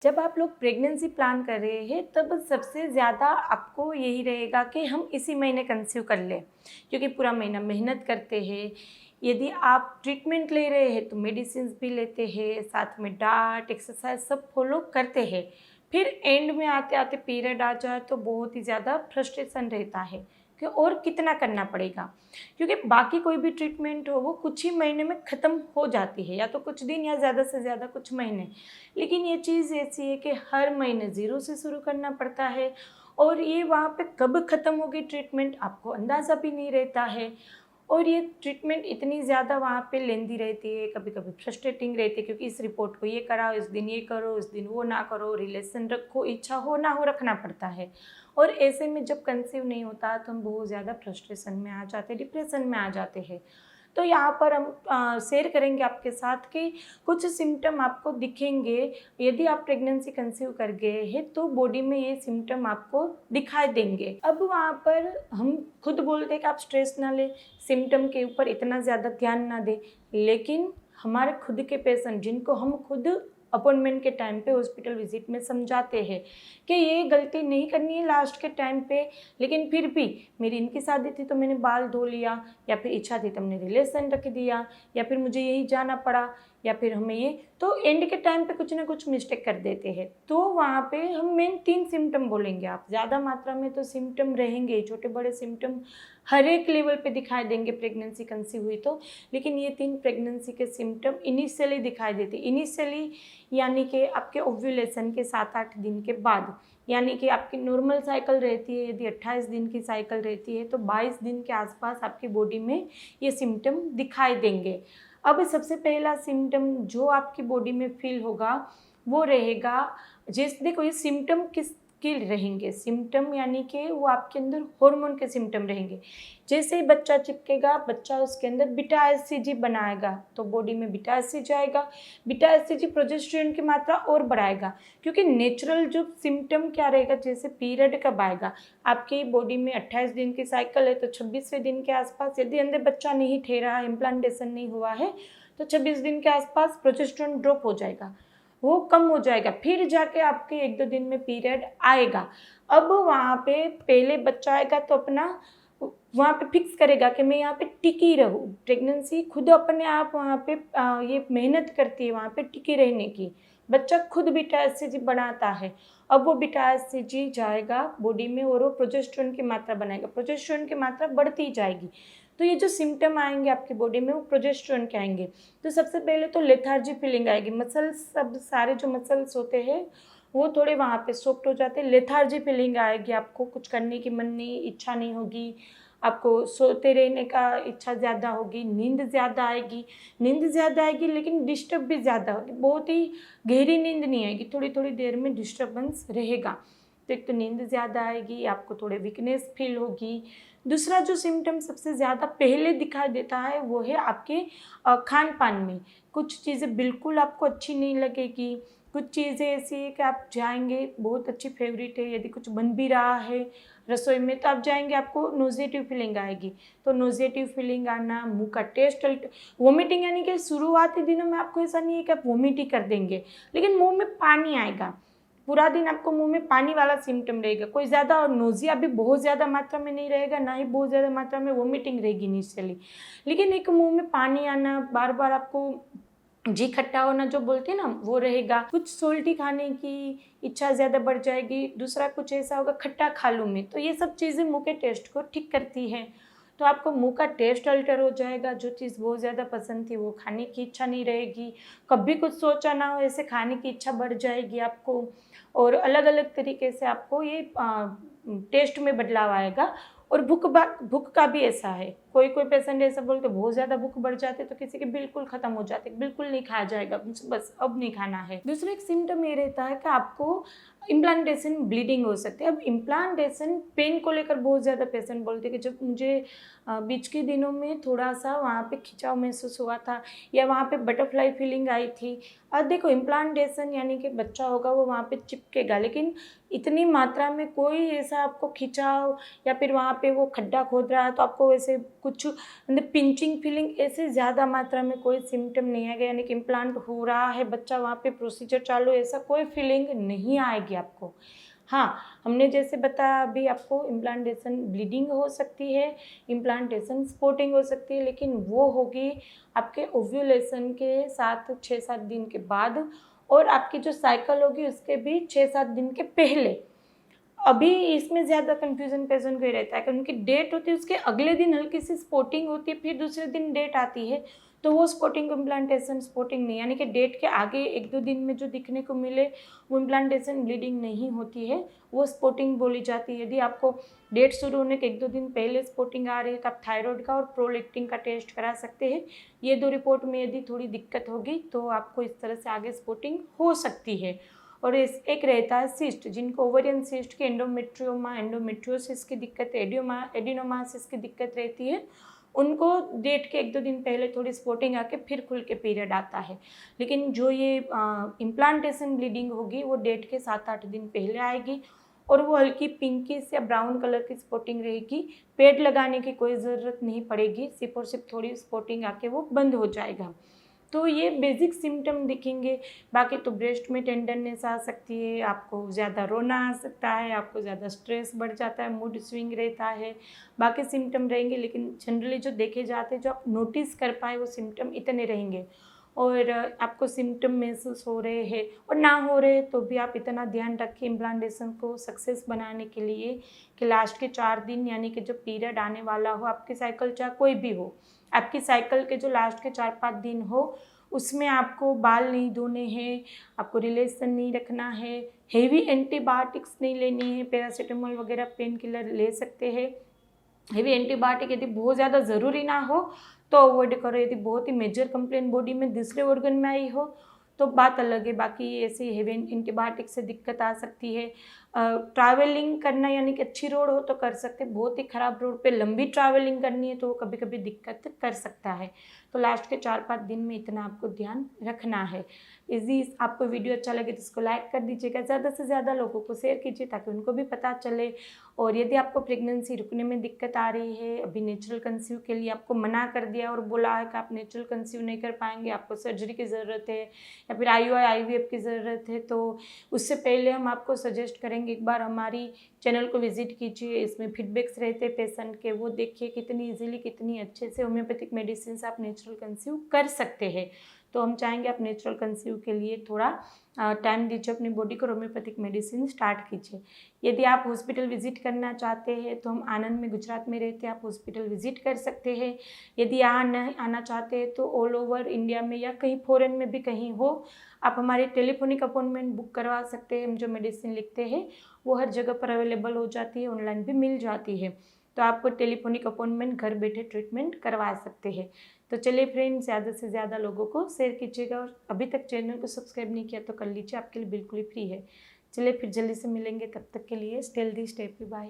जब आप लोग प्रेगनेंसी प्लान कर रहे हैं तब सबसे ज़्यादा आपको यही रहेगा कि हम इसी महीने कंसीव कर लें, क्योंकि पूरा महीना मेहनत करते हैं। यदि आप ट्रीटमेंट ले रहे हैं तो मेडिसिन भी लेते हैं, साथ में डाइट एक्सरसाइज सब फॉलो करते हैं। फिर एंड में आते आते पीरियड आ जाए तो बहुत ही ज़्यादा फ्रस्ट्रेशन रहता है कि और कितना करना पड़ेगा, क्योंकि बाकी कोई भी ट्रीटमेंट हो वो कुछ ही महीने में ख़त्म हो जाती है, या तो कुछ दिन या ज़्यादा से ज़्यादा कुछ महीने। लेकिन ये चीज़ ऐसी है कि हर महीने ज़ीरो से शुरू करना पड़ता है, और ये वहाँ पे कब ख़त्म होगी ट्रीटमेंट आपको अंदाज़ा भी नहीं रहता है। और ये ट्रीटमेंट इतनी ज़्यादा वहाँ पे लेंदी रहती है, कभी कभी फ्रस्ट्रेटिंग रहती है, क्योंकि इस रिपोर्ट को ये कराओ, इस दिन ये करो, इस दिन वो ना करो, रिलेशन रखो, इच्छा हो ना हो रखना पड़ता है। और ऐसे में जब कंसीव नहीं होता तो हम बहुत ज़्यादा फ्रस्ट्रेशन में आ जाते हैं, डिप्रेशन में आ जाते हैं। तो यहाँ पर हम शेयर करेंगे आपके साथ कि कुछ सिम्टम आपको दिखेंगे। यदि आप प्रेगनेंसी कंसीव कर गए हैं तो बॉडी में ये सिम्टम आपको दिखाई देंगे। अब वहाँ पर हम खुद बोलते हैं कि आप स्ट्रेस ना लें, सिम्टम के ऊपर इतना ज़्यादा ध्यान ना दें, लेकिन हमारे खुद के पेशेंट जिनको हम खुद अपॉइंटमेंट के टाइम पे हॉस्पिटल विजिट में समझाते हैं कि ये गलती नहीं करनी है लास्ट के टाइम पे, लेकिन फिर भी मेरी इनकी शादी थी तो मैंने बाल धो लिया, या फिर इच्छा थी तो हमने रिलेशन रख दिया, या फिर मुझे यही जाना पड़ा, या फिर हमें ये, तो एंड के टाइम पे कुछ ना कुछ मिस्टेक कर देते हैं। तो वहाँ पे हम मेन 3 सिम्टम बोलेंगे। आप ज़्यादा मात्रा में तो सिम्टम रहेंगे, छोटे बड़े सिम्टम हर एक लेवल पे दिखाई देंगे प्रेगनेंसी कंसीव हुई तो, लेकिन ये 3 प्रेगनेंसी के सिम्टम इनिशियली दिखाई देते। इनिशियली यानी कि आपके ओव्यूलेशन के 7-8 दिन के बाद, यानी कि आपकी नॉर्मल साइकिल रहती है, यदि 28 दिन की साइकिल रहती है तो 22 दिन के आसपास आपकी बॉडी में ये सिम्टम दिखाई देंगे। अब सबसे पहला सिम्टम जो आपकी बॉडी में फील होगा वो रहेगा, जैसे देखो ये सिम्टम किसके रहेंगे, सिम्टम यानी कि वो आपके अंदर हार्मोन के सिम्टम रहेंगे। जैसे ही बच्चा चिपकेगा, बच्चा उसके अंदर बीटा एससीजी बनाएगा तो बॉडी में बीटा एससीजी आएगा। बीटा एससीजी प्रोजेस्टेरोन की मात्रा और बढ़ाएगा, क्योंकि नेचुरल जो सिम्टम क्या रहेगा, जैसे पीरियड कब आएगा, आपकी बॉडी में 28 दिन की साइकिल है तो 26वें दिन के आसपास यदि अंदर बच्चा नहीं ठहरा है, इम्प्लांटेशन नहीं हुआ है, तो 26 दिन के आसपास प्रोजेस्टेरोन ड्रॉप हो जाएगा, वो कम हो जाएगा, फिर जाके आपके 1-2 दिन में पीरियड आएगा। अब वहाँ पे पहले बच्चा आएगा तो अपना वहाँ पे फिक्स करेगा कि मैं यहाँ पे टिकी रहूँ। प्रेगनेंसी खुद अपने आप वहाँ पे ये मेहनत करती है वहाँ पे टिकी रहने की। बच्चा खुद बीटा एससीजी बनाता है। अब वो बीटा एससीजी जाएगा बॉडी में और वो प्रोजेस्टेरोन की मात्रा बनाएगा, प्रोजेस्टेरोन की मात्रा बढ़ती जाएगी। तो ये जो सिम्टम आएंगे आपकी बॉडी में वो प्रोजेस्टेरोन के आएंगे। तो सबसे पहले तो लेथार्जी फीलिंग आएगी, मसल्स सब सारे जो मसल्स होते हैं वो थोड़े वहाँ पे सॉफ्ट हो जाते हैं। लेथार्जी फीलिंग आएगी, आपको कुछ करने की मन नहीं, इच्छा नहीं होगी, आपको सोते रहने का इच्छा ज़्यादा होगी, नींद ज़्यादा आएगी। नींद ज़्यादा आएगी लेकिन डिस्टर्ब भी ज़्यादा होगी, बहुत ही गहरी नींद नहीं आएगी, थोड़ी थोड़ी देर में डिस्टर्बेंस रहेगा। तो एक तो नींद ज़्यादा आएगी, आपको थोड़े वीकनेस फील होगी। दूसरा जो सिम्टम सबसे ज़्यादा पहले दिखाई देता है वो है आपके खान पान में। कुछ चीज़ें बिल्कुल आपको अच्छी नहीं लगेगी, कुछ चीज़ें ऐसी है कि आप जाएंगे, बहुत अच्छी फेवरेट है, यदि कुछ बन भी रहा है रसोई में तो आप जाएंगे आपको नोज़ेटिव फीलिंग आएगी। तो नोज़ेटिव फीलिंग आना, मुंह का टेस्ट वोमिटिंग, यानी कि शुरुआती दिनों में आपको ऐसा नहीं है कि आप वोमिट ही कर देंगे, लेकिन मुंह में पानी आएगा, पूरा दिन आपको मुंह में पानी वाला सिम्टम रहेगा। कोई ज़्यादा और नोज़िया भी बहुत ज़्यादा मात्रा में नहीं रहेगा, ना ही बहुत ज़्यादा मात्रा में वोमिटिंग रहेगी इनिशियली, लेकिन एक मुंह में पानी आना, बार बार आपको जी खट्टा होना जो बोलते हैं ना वो रहेगा। कुछ सोल्टी खाने की इच्छा ज़्यादा बढ़ जाएगी, दूसरा कुछ ऐसा होगा खट्टा खा लूँ मैं, तो ये सब चीज़ें मुंह के टेस्ट को ठीक करती है। तो आपको मुंह का टेस्ट अल्टर हो जाएगा, जो चीज़ बहुत ज़्यादा पसंद थी वो खाने की इच्छा नहीं रहेगी, कभी कुछ सोचा ना हो ऐसे खाने की इच्छा बढ़ जाएगी आपको, और अलग अलग तरीके से आपको ये टेस्ट में बदलाव आएगा। और भूख का भी ऐसा है, कोई कोई पेशेंट ऐसा बोलते बहुत ज़्यादा भूख बढ़ जाते तो किसी के बिल्कुल ख़त्म हो जाते, बिल्कुल नहीं खाया जाएगा, बस अब नहीं खाना है। दूसरा एक सिम्टम ये रहता है कि आपको इम्प्लांटेशन ब्लीडिंग हो सकती है। अब इम्प्लांटेशन पेन को लेकर बहुत ज़्यादा पेशेंट बोलते हैं कि जब मुझे बीच के दिनों में थोड़ा सा वहाँ पे खिंचाव महसूस हुआ था, या वहाँ पे बटरफ्लाई फीलिंग आई थी। और देखो इम्प्लांटेशन यानी कि बच्चा होगा वो वहाँ पे चिपकेगा, लेकिन इतनी मात्रा में कोई ऐसा आपको खिंचाव या फिर वहाँ पे वो खड्डा खोद रहा है तो आपको वैसे कुछ मतलब पिंचिंग फीलिंग ऐसे ज़्यादा मात्रा में कोई सिम्टम नहीं आएगा, यानी कि इम्प्लांट हो रहा है, बच्चा वहाँ पे प्रोसीजर चालू, ऐसा कोई फीलिंग नहीं आएगी आपको। हाँ, हमने जैसे बताया अभी आपको इम्प्लांटेशन ब्लीडिंग हो सकती है, इम्प्लांटेशन स्पॉटिंग हो सकती है, लेकिन वो होगी आपके ओव्यूलेशन के 6-7 दिन के बाद, और आपकी जो साइकिल होगी उसके भी 6-7 दिन के पहले। अभी इसमें ज़्यादा कन्फ्यूज़न पेशेंट को ही रहता है कि उनकी डेट होती है, उसके अगले दिन हल्की सी स्पॉटिंग होती है, फिर दूसरे दिन डेट आती है, तो वो स्पॉटिंग इम्प्लांटेशन स्पॉटिंग नहीं, यानी कि डेट के आगे 1-2 दिन में जो दिखने को मिले वो इम्प्लांटेशन ब्लीडिंग नहीं होती है, वो स्पॉटिंग बोली जाती है। यदि आपको डेट शुरू होने के 1-2 दिन पहले स्पॉटिंग आ रही है तो आप थायराइड का और प्रोलैक्टिन का टेस्ट करा सकते हैं। ये 2 रिपोर्ट में यदि थोड़ी दिक्कत होगी तो आपको इस तरह से आगे स्पॉटिंग हो सकती है। और एक रहता है सिस्ट, जिनको ओवरियन सिस्ट की एंडोमेट्रियोमा, एंडोमेट्रियोसिस की दिक्कत, एडिनोमासिस की दिक्कत रहती है, उनको डेट के 1-2 दिन पहले थोड़ी स्पॉटिंग आके फिर खुल के पीरियड आता है। लेकिन जो ये इम्प्लांटेशन ब्लीडिंग होगी वो डेट के 7-8 दिन पहले आएगी, और वो हल्की पिंकिश या ब्राउन कलर की स्पॉटिंग रहेगी। पैड लगाने की कोई ज़रूरत नहीं पड़ेगी, सिर्फ और सिर्फ थोड़ी स्पॉटिंग आके वो बंद हो जाएगा। तो ये बेसिक सिम्टम दिखेंगे। बाकी तो ब्रेस्ट में टेंडरनेस आ सकती है, आपको ज़्यादा रोना आ सकता है, आपको ज़्यादा स्ट्रेस बढ़ जाता है, मूड स्विंग रहता है, बाकी सिम्टम रहेंगे, लेकिन जनरली जो देखे जाते हैं, जो आप नोटिस कर पाए, वो सिम्टम इतने रहेंगे। और आपको सिम्टम महसूस हो रहे हैं और ना हो रहे तो भी आप इतना ध्यान रखें इम्प्लांटेशन को सक्सेस बनाने के लिए कि लास्ट के 4 दिन, यानी कि जो पीरियड आने वाला हो, आपकी साइकिल चाहे कोई भी हो, आपकी साइकिल के जो लास्ट के 4-5 दिन हो, उसमें आपको बाल नहीं धोने हैं, आपको रिलेशन नहीं रखना है, हेवी एंटीबायोटिक्स नहीं लेनी है, पैरासीटामोल वगैरह पेन किलर ले सकते हैं। हेवी एंटीबायोटिक यदि बहुत ज़्यादा ज़रूरी ना हो तो अवॉइड करो। यदि बहुत ही मेजर कंप्लेन बॉडी में दूसरे ऑर्गन में आई हो तो बात अलग है, बाकी ऐसे हेवी एंटीबायोटिक से दिक्कत आ सकती है। ट्रैवलिंग करना, यानी कि अच्छी रोड हो तो कर सकते, बहुत ही ख़राब रोड पे लंबी ट्रैवलिंग करनी है तो वो कभी कभी दिक्कत कर सकता है। तो लास्ट के 4-5 दिन में इतना आपको ध्यान रखना है। यदि आपको वीडियो अच्छा लगे तो इसको लाइक कर दीजिएगा, ज़्यादा से ज़्यादा लोगों को शेयर कीजिए ताकि उनको भी पता चले। और यदि आपको प्रेगनेंसी रुकने में दिक्कत आ रही है, अभी नेचुरल कंसीव के लिए आपको मना कर दिया और बोला है कि आप नेचुरल कंसीव नहीं कर पाएंगे, आपको सर्जरी की ज़रूरत है या फिर IVF की ज़रूरत है, तो उससे पहले हम आपको सजेस्ट करेंगे एक बार हमारी चैनल को विजिट कीजिए। इसमें फीडबैक्स रहते हैं पेशेंट के, वो देखिए कितनी ईजीली, कितनी अच्छे से होम्योपैथिक मेडिसिन से आप नेचुरल कंसीव कर सकते हैं। तो हम चाहेंगे आप नेचुरल कंसीव के लिए थोड़ा टाइम दीजिए अपनी बॉडी को, होम्योपैथिक मेडिसिन स्टार्ट कीजिए। यदि आप हॉस्पिटल विजिट करना चाहते हैं तो हम आनंद में, गुजरात में रहते हैं, आप हॉस्पिटल विजिट कर सकते हैं। यदि यहाँ नहीं आना चाहते हैं तो ऑल ओवर इंडिया में या कहीं फॉरेन में भी कहीं हो, आप हमारे टेलीफोनिक अपॉइंटमेंट बुक करवा सकते हैं। हम जो मेडिसिन लिखते हैं वो हर जगह पर अवेलेबल हो जाती है, ऑनलाइन भी मिल जाती है, तो आपको टेलीफोनिक अपॉइंटमेंट घर बैठे ट्रीटमेंट करवा सकते हैं। तो चलिए फ्रेंड्स, ज़्यादा से ज़्यादा लोगों को शेयर कीजिएगा, और अभी तक चैनल को सब्सक्राइब नहीं किया तो कर लीजिए, आपके लिए बिल्कुल ही फ्री है। चलिए फिर जल्दी से मिलेंगे, तब तक के लिए stay healthy, stay happy, bye.